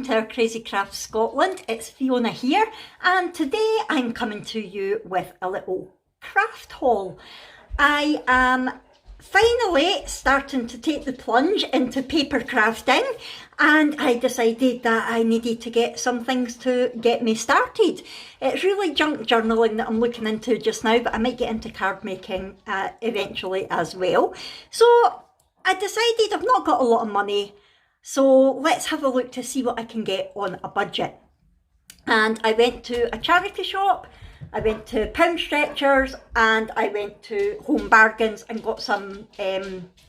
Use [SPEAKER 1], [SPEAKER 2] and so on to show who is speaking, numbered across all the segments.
[SPEAKER 1] to our Crazy Crafts Scotland. It's Fiona here, and today I'm coming to you with a little craft haul. I am finally starting to take the plunge into paper crafting, and I decided that I needed to get some things to get me started. It's really junk journaling that I'm looking into just now, but I might get into card making eventually as well. So I decided I've not got a lot of money, so let's have a look to see what I can get on a budget. And I went to a charity shop, I went to Pound Stretchers, and I went to Home Bargains and got some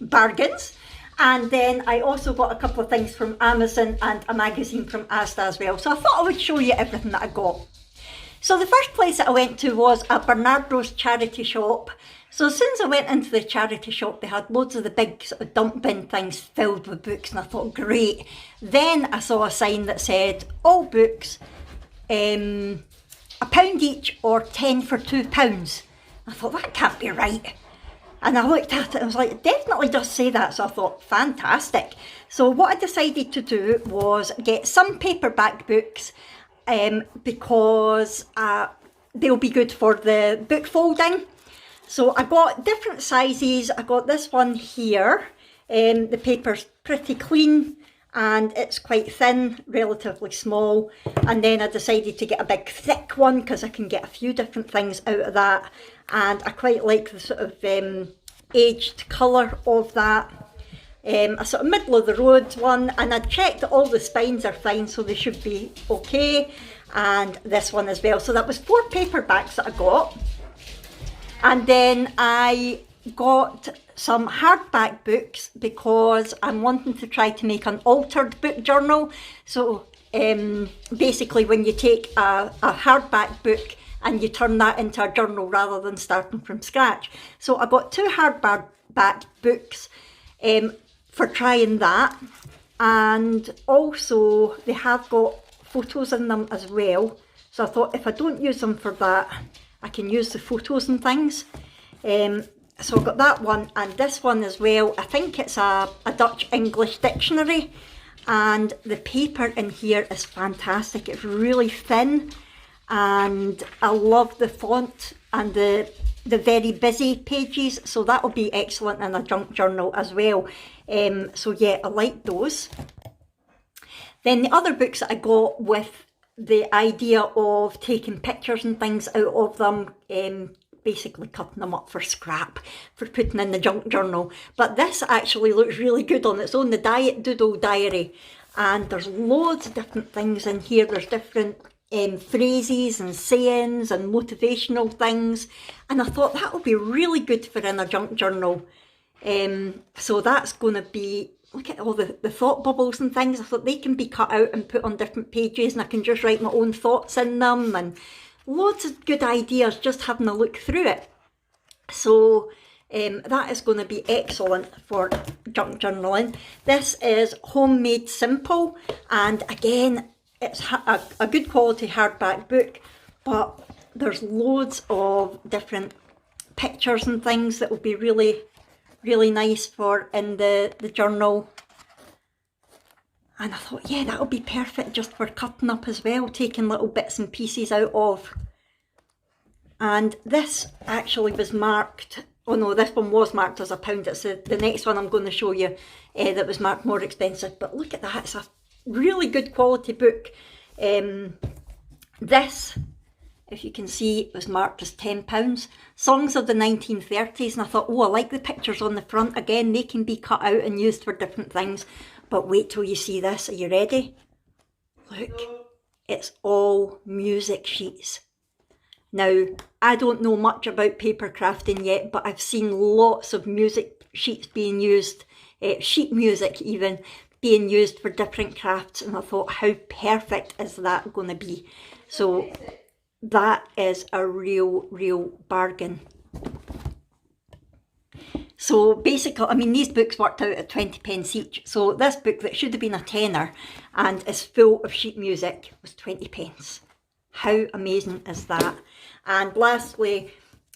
[SPEAKER 1] bargains. And then I also got a couple of things from Amazon and a magazine from Asda as well. So I thought I would show you everything that I got. So the first place that I went to was a Bernardo's charity shop. So as soon as I went into the charity shop, they had loads of the big sort of dump bin things filled with books, and I thought, great. Then I saw a sign that said, all books, £1 each or 10 for £2. I thought, that can't be right. And I looked at it and I was like, it definitely does say that. So I thought, fantastic. So what I decided to do was get some paperback books because they'll be good for the book folding. So I got different sizes. I got this one here. The paper's pretty clean and it's quite thin, relatively small. And then I decided to get a big thick one because I can get a few different things out of that. And I quite like the sort of aged colour of that. A sort of middle of the road one, and I checked that all the spines are fine, so they should be okay. And this one as well. So that was 4 paperbacks that I got. And then I got some hardback books because I'm wanting to try to make an altered book journal. So basically when you take a hardback book and you turn that into a journal rather than starting from scratch. So I got 2 hardback books for trying that. And also they have got photos in them as well. So I thought if I don't use them for that, I can use the photos and things. So I got that one and this one as well. I think it's a Dutch English dictionary, and the paper in here is fantastic. It's really thin and I love the font and the very busy pages, so that will be excellent in a junk journal as well. So yeah, I like those. Then the other books that I got with the idea of taking pictures and things out of them, basically cutting them up for scrap for putting in the junk journal. But this actually looks really good on its own, the Diet Doodle Diary. And there's loads of different things in here. There's different phrases and sayings and motivational things. And I thought that would be really good for in a junk journal. So that's going to be, look at all the thought bubbles and things. I thought they can be cut out and put on different pages, and I can just write my own thoughts in them, and loads of good ideas just having a look through it. So that is going to be excellent for junk journaling. This is Homemade Simple, and again it's a good quality hardback book, but there's loads of different pictures and things that will be really nice for in the journal. And I thought, yeah, that'll be perfect just for cutting up as well, taking little bits and pieces out of. And this actually was marked, oh no, this one was marked as £1. It's the next one I'm going to show you that was marked more expensive. But look at that, it's a really good quality book. This, if you can see, it was marked as £10. Songs of the 1930s, and I thought, oh, I like the pictures on the front. Again, they can be cut out and used for different things. But wait till you see this. Are you ready? Look, it's all music sheets. Now, I don't know much about paper crafting yet, but I've seen lots of music sheets being used, sheet music even, being used for different crafts. And I thought, how perfect is that going to be? So that is a real bargain. So basically, I mean, these books worked out at 20p each. So this book that should have been a tenner and is full of sheet music was 20p. How amazing is that? And lastly,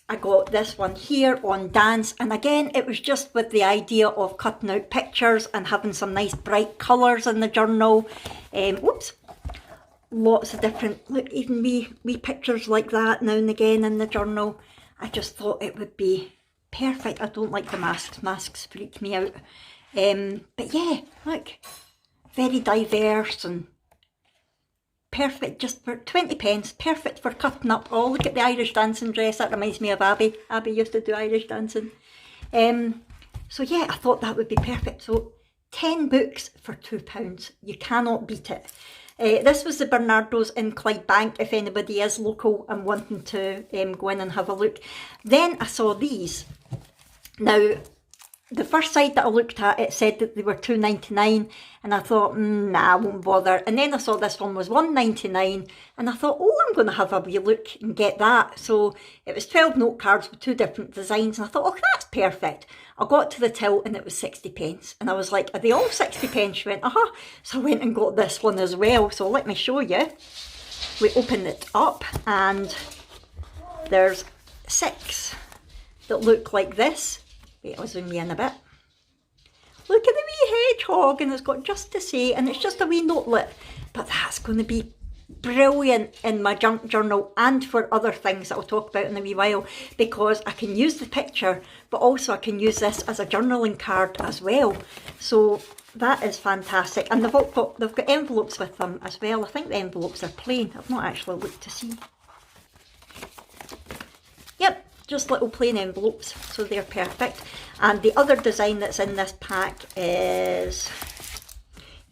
[SPEAKER 1] I got this one here on dance, and again it was just with the idea of cutting out pictures and having some nice bright colours in the journal. Whoops, lots of different, look, even wee pictures like that now and again in the journal. I just thought it would be perfect. I don't like the masks freak me out. But yeah, look, very diverse and perfect, just for 20 pence, perfect for cutting up. Oh, look at the Irish dancing dress, that reminds me of Abby. Abby used to do Irish dancing. So yeah, I thought that would be perfect. So 10 books for £2, you cannot beat it. This was the Bernardo's in Clydebank, if anybody is local and wanting to go in and have a look. Then I saw these. Now, the first side that I looked at, it said that they were £2.99, and I thought, nah, I won't bother. And then I saw this one was £1.99, and I thought, oh, I'm going to have a wee look and get that. So it was 12 note cards with 2 different designs, and I thought, oh, that's perfect. I got to the till and it was 60 pence, and I was like, are they all 60 pence? She went, uh-huh. So I went and got this one as well. So let me show you. We open it up, and there's 6 that look like this. Wait, I'll zoom you in a bit. Look at the wee hedgehog, and it's got just to say, and it's just a wee notelet. But that's going to be brilliant in my junk journal and for other things that I'll talk about in a wee while, because I can use the picture, but also I can use this as a journaling card as well. So that is fantastic. And they've got envelopes with them as well. I think the envelopes are plain. I've not actually looked to see. Yep. Just little plain envelopes, so they're perfect. And the other design that's in this pack is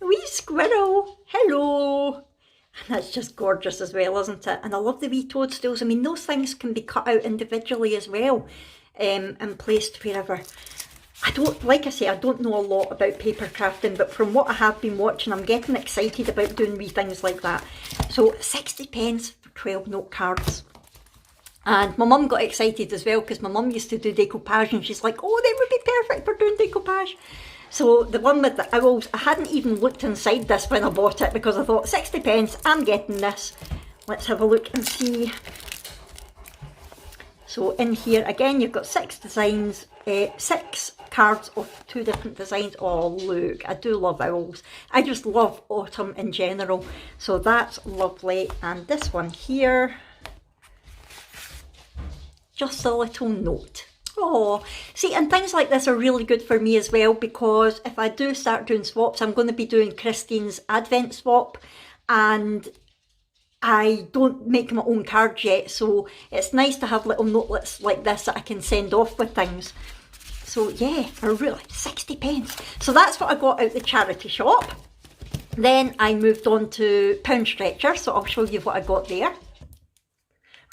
[SPEAKER 1] a wee squirrel. Hello! And that's just gorgeous as well, isn't it? And I love the wee toadstools. I mean, those things can be cut out individually as well, and placed wherever. I don't, like I say, I don't know a lot about paper crafting, but from what I have been watching, I'm getting excited about doing wee things like that. So 60 pence for 12 note cards. And my mum got excited as well, because my mum used to do decoupage, and she's like, oh, they would be perfect for doing decoupage. So the one with the owls, I hadn't even looked inside this when I bought it, because I thought 60 pence, I'm getting this. Let's have a look and see. So in here, again, you've got 6 designs, 6 cards of 2 different designs. Oh, look, I do love owls. I just love autumn in general. So that's lovely. And this one here, just a little note. Oh, see, and things like this are really good for me as well, because if I do start doing swaps, I'm going to be doing Christine's Advent swap, and I don't make my own cards yet, so it's nice to have little notelets like this that I can send off with things. So yeah, for really 60 pence. So that's what I got out the charity shop. Then I moved on to Pound Stretcher, so I'll show you what I got there.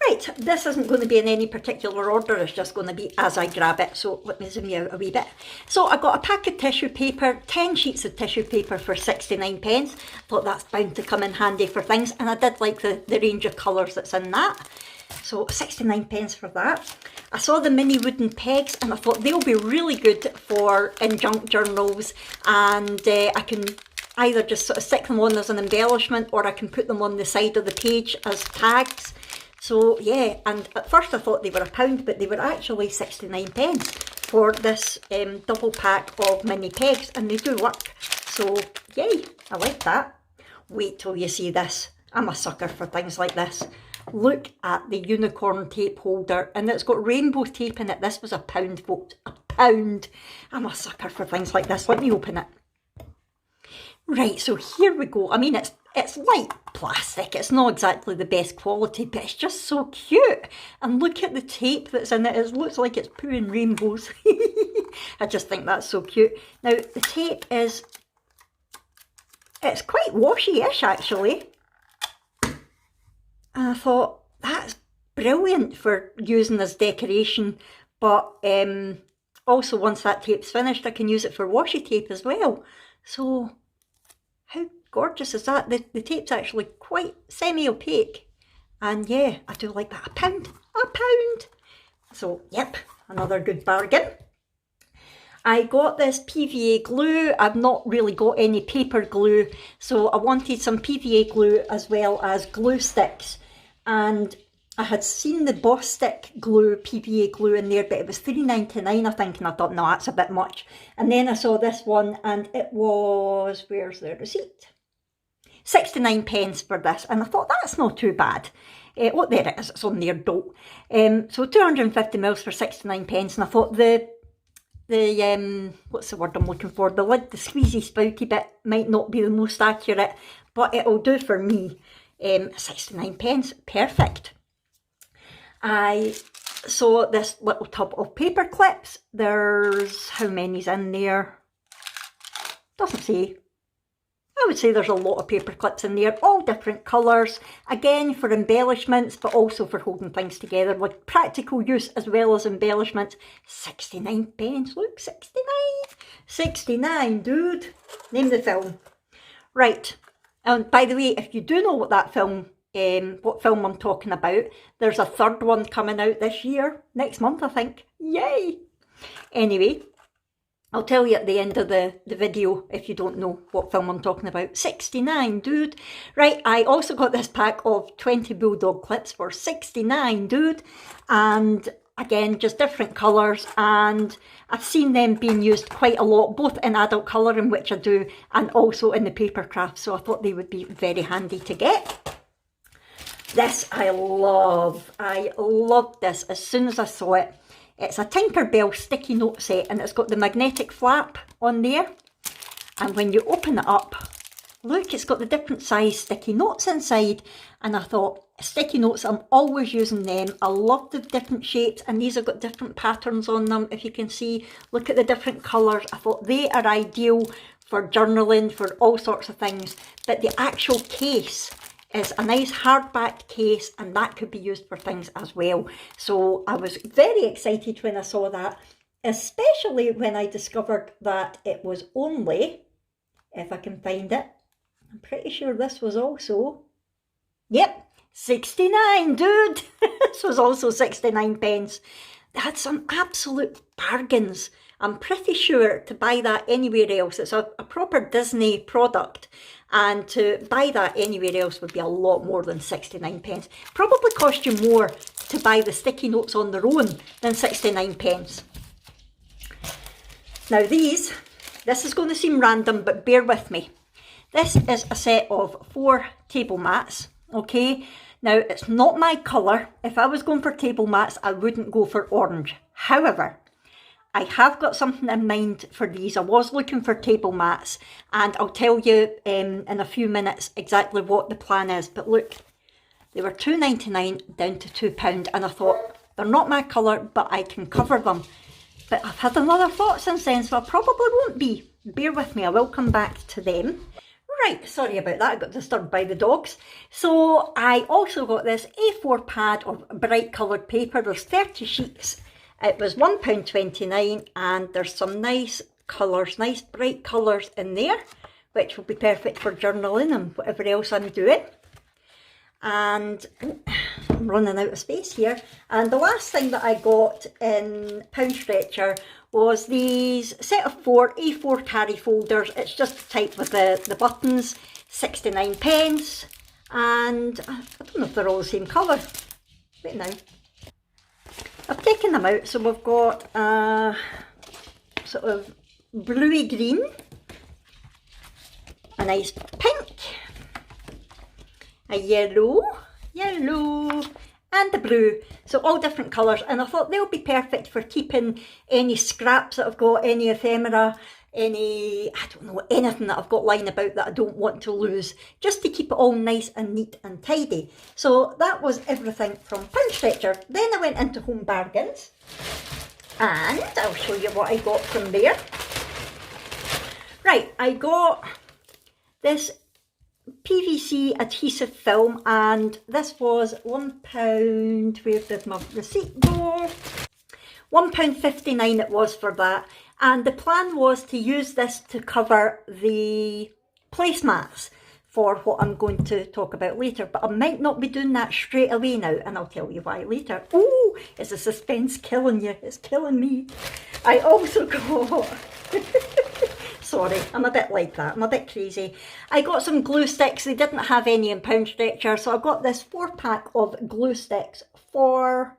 [SPEAKER 1] Right, this isn't going to be in any particular order, it's just going to be as I grab it, so let me zoom you out a wee bit. So I got a pack of tissue paper, 10 sheets of tissue paper for 69 pence. Thought that's bound to come in handy for things, and I did like the range of colours that's in that. So 69 pence for that. I saw the mini wooden pegs, and I thought they'll be really good for in junk journals, and I can either just sort of stick them on as an embellishment, or I can put them on the side of the page as tags. So yeah, and at first I thought they were £1, but they were actually 69 pence for this double pack of mini pegs, and they do work. So yay, I like that. Wait till you see this. I'm a sucker for things like this. Look at the unicorn tape holder, and it's got rainbow tape in it. This was £1, folks, £1. I'm a sucker for things like this. Let me open it. Right, so here we go. I mean, it's light plastic. It's not exactly the best quality, but it's just so cute. And look at the tape that's in it. It looks like it's pooing rainbows. I just think that's so cute. Now, the tape it's quite washy-ish, actually. And I thought, that's brilliant for using as decoration. But also, once that tape's finished, I can use it for washi tape as well. So how gorgeous is that? The tape's actually quite semi-opaque, and yeah, I do like that. £1. So yep, another good bargain. I got this PVA glue. I've not really got any paper glue, so I wanted some PVA glue as well as glue sticks. And I had seen the Boss Stick glue, PVA glue in there, but it was £3.99 I think, and I thought, no, that's a bit much. And then I saw this one, and it was, where's the receipt? 69 pence for this, and I thought, that's not too bad. Oh, there it is, it's on there, dope. So 250 mils for 69 pence, and I thought the what's the word I'm looking for? The lid, the squeezy spouty bit might not be the most accurate, but it'll do for me. 69 pence, perfect. I saw this little tub of paper clips. There's, how many's in there? Doesn't say. I would say there's a lot of paper clips in there, all different colours, again for embellishments, but also for holding things together with practical use as well as embellishments. 69 pence, look, 69. 69, dude. Name the film. Right, and by the way, if you do know what that film, what film I'm talking about, there's a third one coming out this year, next month I think. Yay! Anyway, I'll tell you at the end of the video if you don't know what film I'm talking about. 69, dude. Right, I also got this pack of 20 bulldog clips for 69, dude. And again, just different colours, and I've seen them being used quite a lot, both in adult colouring, which I do, and also in the paper craft, so I thought they would be very handy to get. This I love. I loved this as soon as I saw it. It's a Tinkerbell sticky note set, and it's got the magnetic flap on there. And when you open it up, look, it's got the different size sticky notes inside. And I thought, sticky notes, I'm always using them. I love the different shapes, and these have got different patterns on them. If you can see, look at the different colours. I thought they are ideal for journaling, for all sorts of things. But the actual case is a nice hardback case, and that could be used for things as well. So I was very excited when I saw that, especially when I discovered that it was only, if I can find it, I'm pretty sure this was also, yep, 69, dude. This was also 69 pence. They had some absolute bargains. I'm pretty sure to buy that anywhere else, it's a proper Disney product, and to buy that anywhere else would be a lot more than 69 pence. Probably cost you more to buy the sticky notes on their own than 69 pence. Now this is going to seem random, but bear with me. This is a set of 4 table mats, okay? Now, it's not my colour. If I was going for table mats, I wouldn't go for orange. However, I have got something in mind for these. I was looking for table mats, and I'll tell you in a few minutes exactly what the plan is. But look, they were £2.99 down to £2, and I thought, they're not my colour, but I can cover them. But I've had another thought since then, so I probably won't be. Bear with me, I will come back to them. Right, sorry about that, I got disturbed by the dogs. So I also got this A4 pad of bright coloured paper. There's 30 sheets. It was £1.29, and there's some nice colours, nice bright colours in there, which will be perfect for journaling and whatever else I'm doing. And I'm running out of space here. And the last thing that I got in Pound Stretcher was these set of 4 A4 carry folders. It's just the type with the buttons, 69 pence. And I don't know if they're all the same colour. Wait now. I've taken them out, so we've got a sort of bluey green, a nice pink, a yellow, and a blue. So all different colours, and I thought they'll be perfect for keeping any scraps that I've got, any ephemera, any, I don't know, anything that I've got lying about that I don't want to lose, just to keep it all nice and neat and tidy. So that was everything from Pound Stretcher. Then I went into Home Bargains, and I'll show you what I got from there. Right, I got this PVC adhesive film, and this was £1, where did my receipt go? £1.59 it was for that. And the plan was to use this to cover the placemats for what I'm going to talk about later. But I might not be doing that straight away now, and I'll tell you why later. Oh, is the suspense killing you? It's killing me. I also got Sorry, I'm a bit like that. I'm a bit crazy. I got some glue sticks. They didn't have any in Pound Stretcher, so I got this 4-pack of glue sticks for,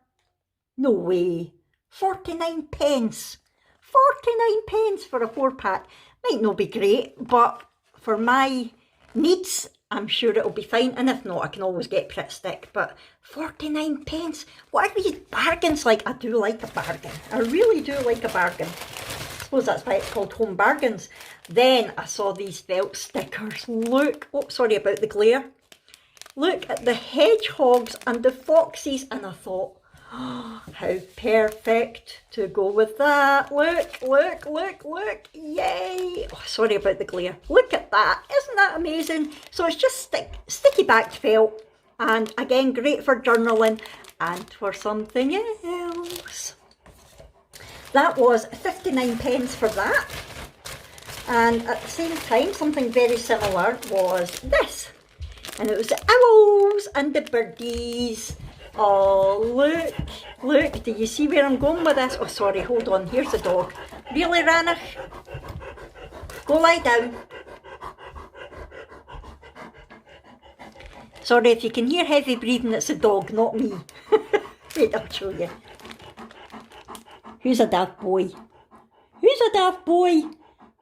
[SPEAKER 1] no way, 49 pence. 49 pence for a 4-pack. Might not be great, but for my needs, I'm sure it'll be fine. And if not, I can always get Pritt Stick. But 49 pence? What are these bargains like? I do like a bargain. I really do like a bargain. I suppose that's why it's called Home Bargains. Then I saw these felt stickers. Look, oh, sorry about the glare. Look at the hedgehogs and the foxes, and I thought, oh, how perfect to go with that. Look, look, look, look. Yay. Oh, sorry about the glare. Look at that. Isn't that amazing? So it's just sticky backed felt, and again, great for journaling and for something else. That was 59 pence for that. And at the same time, something very similar was this. And it was the owls and the birdies. Oh, look, look, do you see where I'm going with this? Oh, sorry, hold on, here's the dog. Really, Ranach? Go lie down. Sorry, if you can hear heavy breathing, it's the dog, not me. Wait, I'll show you. Who's a daft boy? Who's a daft boy?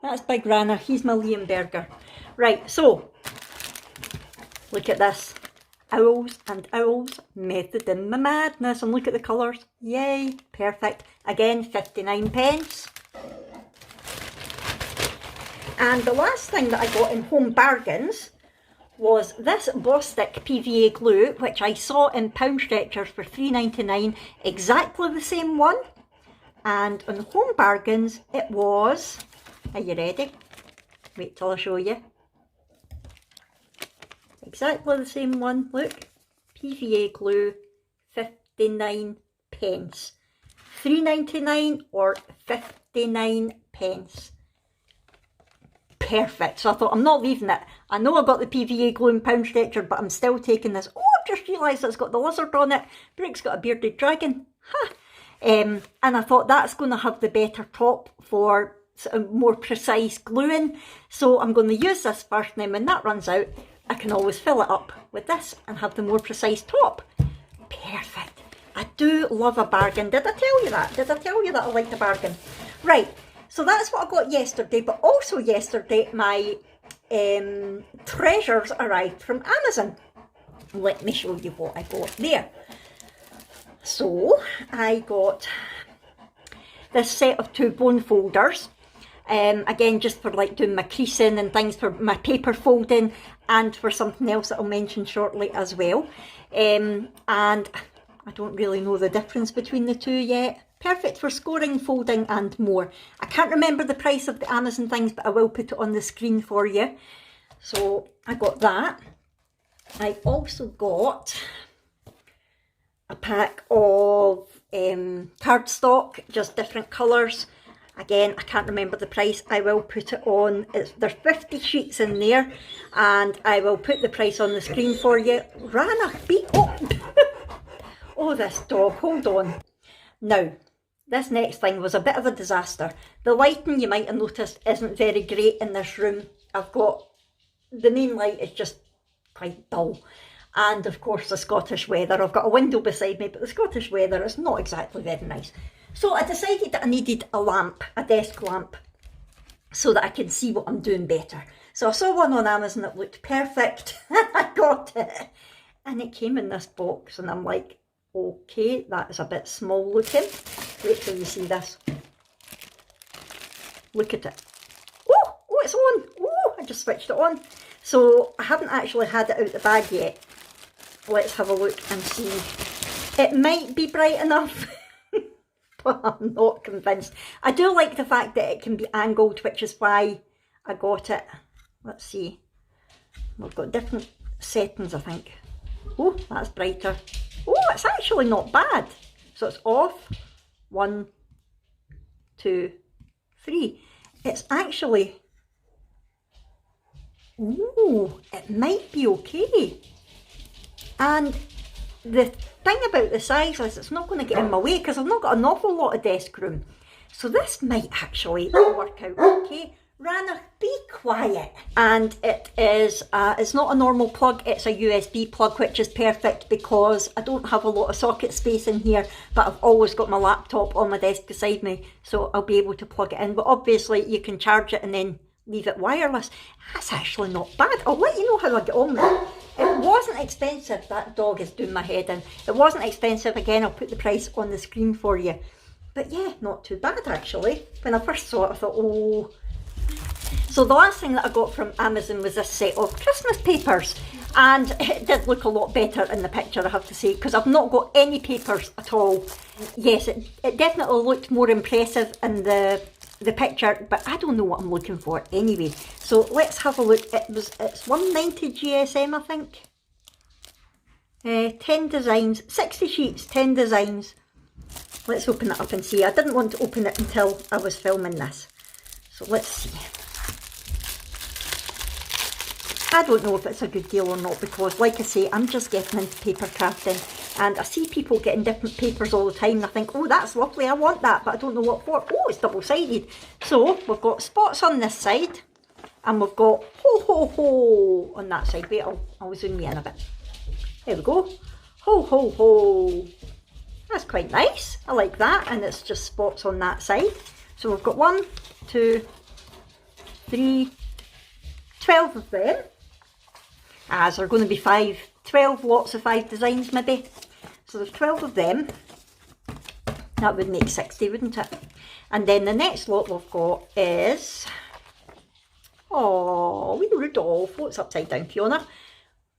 [SPEAKER 1] That's Big Ranach, he's my Liam Berger. Right, so, look at this. Owls and owls, method in my madness. And look at the colours. Yay, perfect. Again, 59 pence. And the last thing that I got in Home Bargains was this Bostik PVA glue, which I saw in Pound Stretchers for £3.99, exactly the same one. And on Home Bargains, it was, are you ready? Wait till I show you. Exactly the same one, look, PVA glue, 59 pence. £3.99 or 59 pence. Perfect. So I thought, I'm not leaving it. I know I got the PVA glue in Pound Stretcher, but I'm still taking this. Oh, I've just realised it's got the lizard on it. Brooke's got a bearded dragon. Ha! And I thought that's going to have the better top for sort of more precise gluing. So I'm going to use this first, and then when that runs out, I can always fill it up with this and have the more precise top. Perfect. I do love a bargain. Did I tell you that? Did I tell you that I liked a bargain? Right, so that's what I got yesterday, but also yesterday my treasures arrived from Amazon. Let me show you what I got there. So I got this set of 2 bone folders. Again, just for like doing my creasing and things, for my paper folding, and for something else that I'll mention shortly as well. And I don't really know the difference between the two yet. Perfect for scoring, folding and more. I can't remember the price of the Amazon things, but I will put it on the screen for you. So I got that. I also got a pack of cardstock, just different colours. Again, I can't remember the price. I will put it on. There's 50 sheets in there, and I will put the price on the screen for you. Ranach, be up! Oh, this dog, hold on. Now, this next thing was a bit of a disaster. The lighting, you might have noticed, isn't very great in this room. I've got, the main light is just quite dull. And of course the Scottish weather. I've got a window beside me, but the Scottish weather is not exactly very nice. So I decided that I needed a lamp, a desk lamp, so that I can see what I'm doing better. So I saw one on Amazon that looked perfect. I got it. And it came in this box, and I'm like, okay, that is a bit small looking. Wait till you see this. Look at it. Oh, it's on. Oh, I just switched it on. So I haven't actually had it out the bag yet. Let's have a look and see. It might be bright enough, but I'm not convinced. I do like the fact that it can be angled, which is why I got it. Let's see. We've got different settings, I think. Oh, that's brighter. Oh, it's actually not bad. So it's off. 1, 2, 3. It's actually... Ooh, it might be okay. And the thing about the size is it's not going to get in my way because I've not got an awful lot of desk room. So this might actually work out okay. Rana, be quiet. And it is, it's not a normal plug, it's a USB plug, which is perfect because I don't have a lot of socket space in here, but I've always got my laptop on my desk beside me, so I'll be able to plug it in. But obviously you can charge it and then leave it wireless. That's actually not bad. I'll let you know how I get on with it. It wasn't expensive. That dog is doing my head in. It wasn't expensive. Again, I'll put the price on the screen for you. But yeah, not too bad actually. When I first saw it, I thought, oh. So the last thing that I got from Amazon was this set of Christmas papers. And it did look a lot better in the picture, I have to say, because I've not got any papers at all. Yes, it definitely looked more impressive in the picture, but I don't know what I'm looking for anyway. So let's have a look. It's 190 GSM, I think. 10 designs, 60 sheets, 10 designs. Let's open it up and see. I didn't want to open it until I was filming this. So let's see. I don't know if it's a good deal or not because, like I say, I'm just getting into paper crafting and I see people getting different papers all the time and I think, oh, that's lovely, I want that, but I don't know what for. Oh, it's double-sided. So we've got spots on this side and we've got ho ho ho on that side. Wait, I'll zoom you in a bit. There we go. Ho ho ho. That's quite nice. I like that, and it's just spots on that side. So we've got 1, 2, 3, 12 of them. As there are going to be 12 lots of 5 designs maybe. So there's 12 of them. That would make 60, wouldn't it? And then the next lot we've got is, oh, wee Rudolph. What's upside down, Fiona?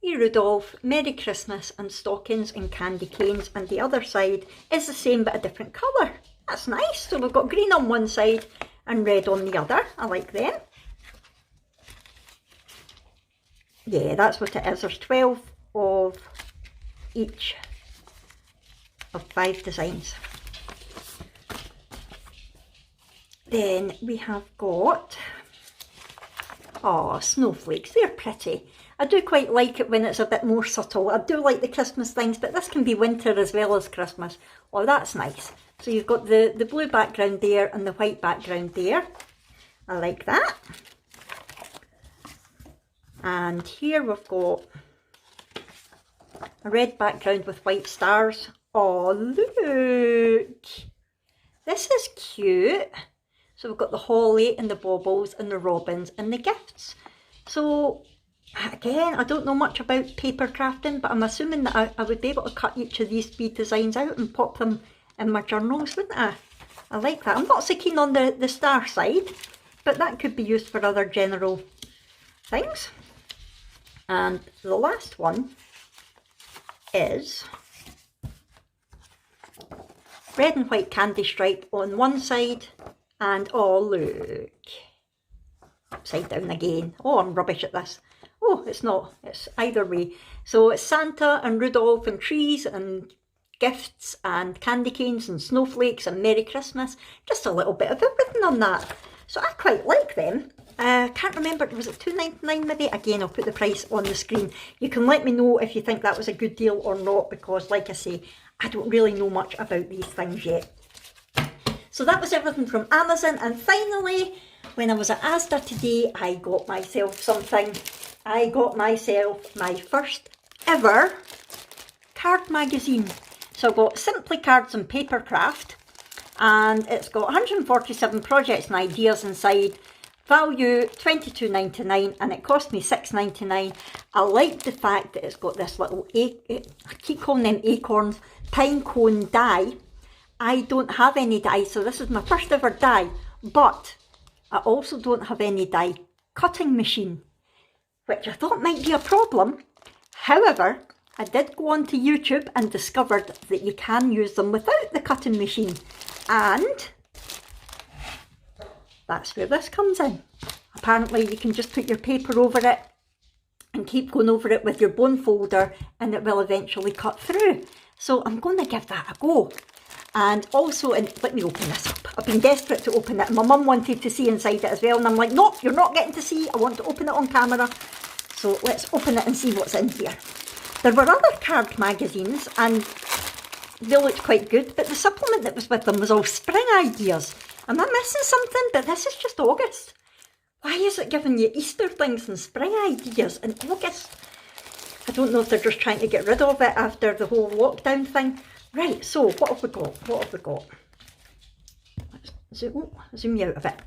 [SPEAKER 1] Wee Rudolph, Merry Christmas and stockings and candy canes. And the other side is the same but a different colour. That's nice. So we've got green on one side and red on the other. I like them. Yeah, that's what it is. There's 12 of each of 5 designs. Then we have got, oh, snowflakes. They're pretty. I do quite like it when it's a bit more subtle. I do like the Christmas things, but this can be winter as well as Christmas. Oh, that's nice. So you've got the blue background there and the white background there. I like that. And here we've got a red background with white stars. Oh, look! This is cute. So we've got the holly and the baubles and the robins and the gifts. So again, I don't know much about paper crafting, but I'm assuming that I would be able to cut each of these 3 designs out and pop them in my journals, wouldn't I? I like that. I'm not so keen on the star side, but that could be used for other general things. And the last one is red and white candy stripe on one side, and oh look, upside down again. Oh, I'm rubbish at this. Oh, it's not, it's either way. So it's Santa and Rudolph and trees and gifts and candy canes and snowflakes and Merry Christmas. Just a little bit of everything on that. So I quite like them. I can't remember, was it $2.99 maybe? Again, I'll put the price on the screen. You can let me know if you think that was a good deal or not, because like I say, I don't really know much about these things yet. So that was everything from Amazon, and finally, when I was at Asda today, I got myself something. I got myself my first ever card magazine. So I've got Simply Cards and Paper Craft, and it's got 147 projects and ideas inside. Value $22.99, and it cost me $6.99. I like the fact that it's got this little, I keep calling them acorns, pine cone die. I don't have any die, so this is my first ever die, but I also don't have any die cutting machine, which I thought might be a problem. However, I did go onto YouTube and discovered that you can use them without the cutting machine, and that's where this comes in. Apparently you can just put your paper over it and keep going over it with your bone folder, and it will eventually cut through. So I'm going to give that a go. And also, let me open this up. I've been desperate to open it. My mum wanted to see inside it as well, and I'm like, nope, you're not getting to see. I want to open it on camera. So let's open it and see what's in here. There were other card magazines and they looked quite good, but the supplement that was with them was all spring ideas. Am I missing something? But this is just August. Why is it giving you Easter things and spring ideas in August? I don't know if they're just trying to get rid of it after the whole lockdown thing. Right, so what have we got? What have we got? Let's zoom you out of it.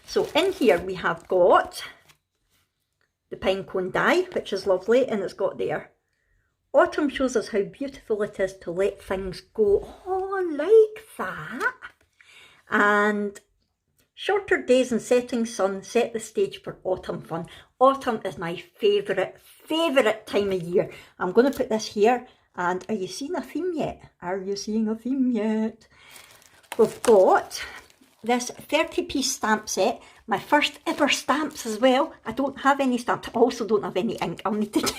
[SPEAKER 1] So in here we have got the pine cone die, which is lovely, and it's got there. Autumn shows us how beautiful it is to let things go. Oh, I like that. And shorter days and setting sun set the stage for autumn fun. Autumn is my favourite time of year. I'm going to put this here. And are you seeing a theme yet? Are you seeing a theme yet? We've got this 30-piece stamp set. My first ever stamps as well. I don't have any stamps. I also don't have any ink. I'll need to...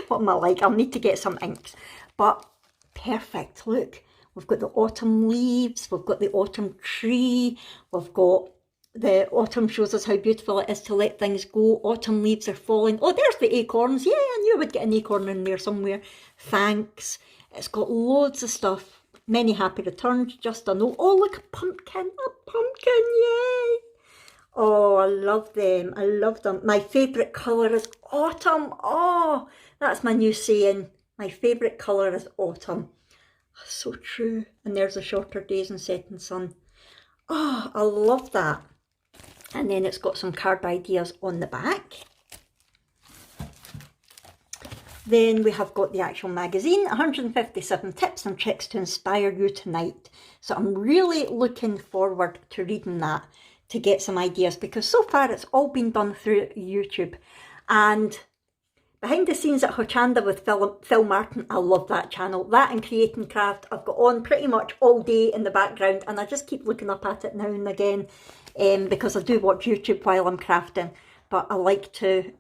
[SPEAKER 1] What am I like? I'll need to get some inks. But perfect. Look. We've got the autumn leaves. We've got the autumn tree. We've got the autumn shows us how beautiful it is to let things go. Autumn leaves are falling. Oh, there's the acorns. Yeah, I knew I would get an acorn in there somewhere. Thanks. It's got loads of stuff. Many happy returns. Just a note. Oh, look, a pumpkin. A pumpkin, yay. Oh, I love them. I love them. My favourite colour is autumn. Oh, that's my new saying. My favourite colour is autumn. So true. And there's the shorter days and setting sun. Oh, I love that. And then it's got some card ideas on the back. Then we have got the actual magazine, 157 tips and tricks to inspire you tonight. So I'm really looking forward to reading that to get some ideas, because so far it's all been done through YouTube. And behind the scenes at Hochanda with Phil Martin, I love that channel. That and Create and Craft I've got on pretty much all day in the background, and I just keep looking up at it now and again because I do watch YouTube while I'm crafting, but I like to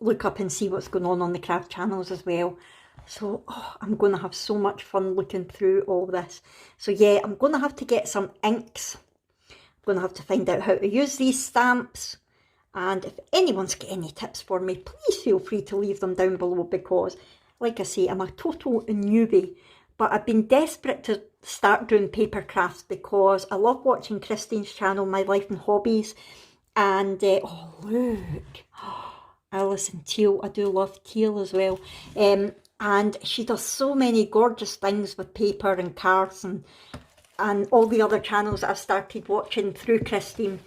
[SPEAKER 1] look up and see what's going on the craft channels as well. So I'm going to have so much fun looking through all this. So yeah, I'm going to have to get some inks. I'm going to have to find out how to use these stamps. And if anyone's got any tips for me, please feel free to leave them down below, because, like I say, I'm a total newbie. But I've been desperate to start doing paper crafts because I love watching Christine's channel, My Life and Hobbies. And, oh, look. Alison Teal. I do love teal as well. And she does so many gorgeous things with paper and cards and all the other channels that I've started watching through Christine.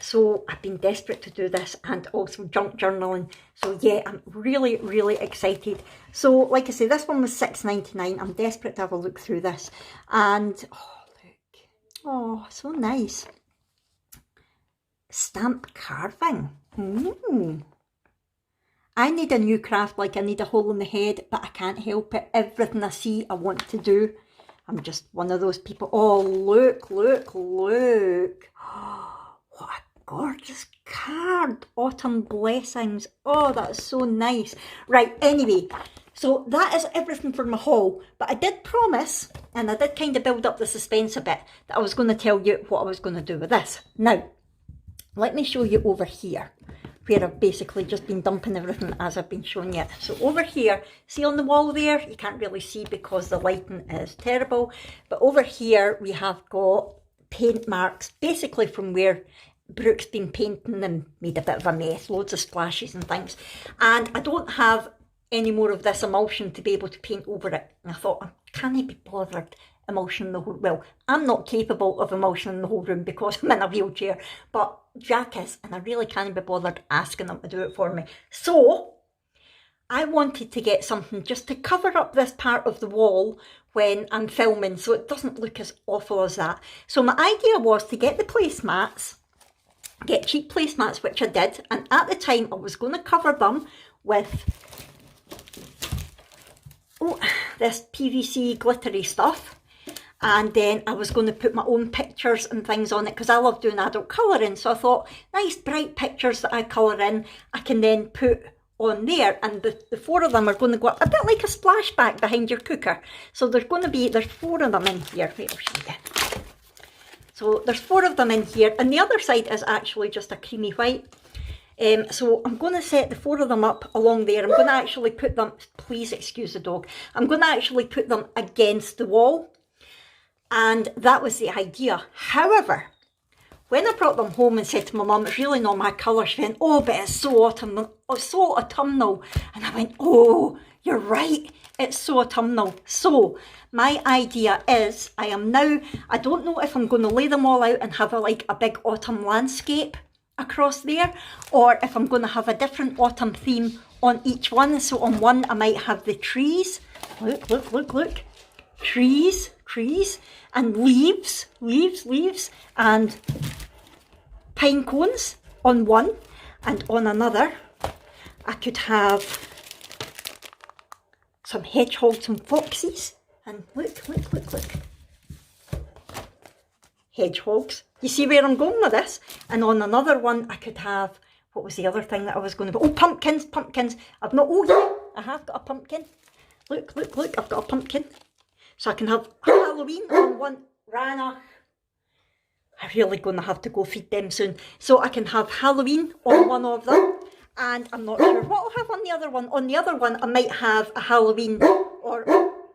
[SPEAKER 1] So I've been desperate to do this, and also junk journaling. So yeah, I'm really, really excited. So like I say, this one was $6.99. I'm desperate to have a look through this. And oh, look. Oh, so nice. Stamp carving. I need a new craft, like I need a hole in the head, but I can't help it. Everything I see, I want to do. I'm just one of those people. Oh, look, look, look. Oh, what a gorgeous card. Autumn blessings. Oh, that's so nice. Right, anyway, so that is everything for my haul. But I did promise, and I did kind of build up the suspense a bit, that I was going to tell you what I was going to do with this. Now, let me show you over here, where I've basically just been dumping everything as I've been showing you. So over here, see on the wall there, you can't really see because the lighting is terrible, but over here we have got paint marks, basically from where Brooke's been painting and made a bit of a mess, loads of splashes and things. And I don't have any more of this emulsion to be able to paint over it. And I thought, can I be bothered emulsioning the whole, well, I'm not capable of emulsioning the whole room because I'm in a wheelchair, but Jack is, and I really can't be bothered asking him to do it for me. So I wanted to get something just to cover up this part of the wall when I'm filming, so it doesn't look as awful as that. So my idea was to get the placemats, get cheap placemats, which I did, and at the time I was going to cover them with this PVC glittery stuff. And then I was going to put my own pictures and things on it because I love doing adult colouring. So I thought, nice bright pictures that I colour in, I can then put on there. And the four of them are going to go up a bit like a splashback behind your cooker. So there's four of them in here. Wait, I'll show you. So there's four of them in here. And the other side is actually just a creamy white. So I'm going to set the four of them up along there. I'm going to actually put them, please excuse the dog, I'm going to actually put them against the wall. And that was the idea. However, when I brought them home and said to my mum, it's really not my colour, she went, oh, but it's so autumnal. And I went, oh, you're right, it's so autumnal. So my idea is, I don't know if I'm going to lay them all out and have a big autumn landscape across there, or if I'm going to have a different autumn theme on each one. So on one I might have the trees, look, trees, and leaves, and pine cones on one, and on another I could have some hedgehogs and foxes, and look, hedgehogs. You see where I'm going with this? And on another one I could have, what was the other thing that I was going to, oh, pumpkins. I've not, oh yeah, I have got a pumpkin. Look, I've got a pumpkin. So I can have Halloween on one. Rana, I'm really going to have to go feed them soon. So I can have Halloween on one of them, and I'm not sure what I'll have on the other one. On the other one I might have a Halloween or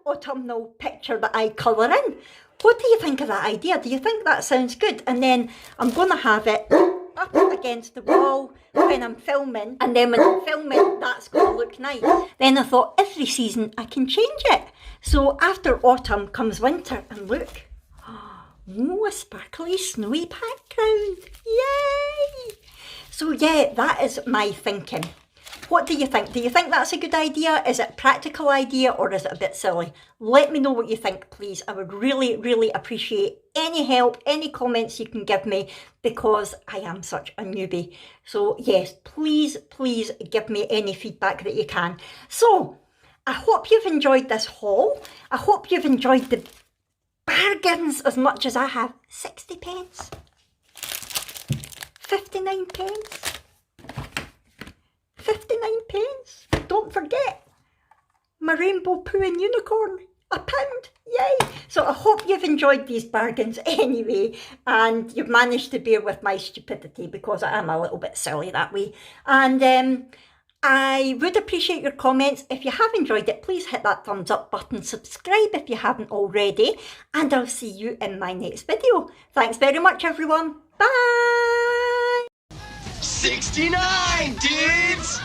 [SPEAKER 1] autumnal picture that I colour in. What do you think of that idea? Do you think that sounds good? And then I'm going to have it up against the wall when I'm filming, and then when I'm filming that's going to look nice. Then I thought, every season I can change it. So after autumn comes winter, and look, oh, a sparkly snowy background, yay! So yeah, that is my thinking. What do you think? Do you think that's a good idea? Is it a practical idea, or is it a bit silly? Let me know what you think, please. I would really appreciate any help, any comments you can give me, because I am such a newbie. So yes, please give me any feedback that you can. So I hope you've enjoyed this haul. I hope you've enjoyed the bargains as much as I have. 60 pence, 59 pence. 59 pence. Don't forget my rainbow pooing unicorn, £1, yay! So I hope you've enjoyed these bargains anyway, and you've managed to bear with my stupidity, because I am a little bit silly that way. And I would appreciate your comments. If you have enjoyed it, please hit that thumbs up button, subscribe if you haven't already, and I'll see you in my next video. Thanks very much, everyone. Bye!
[SPEAKER 2] 69, dudes!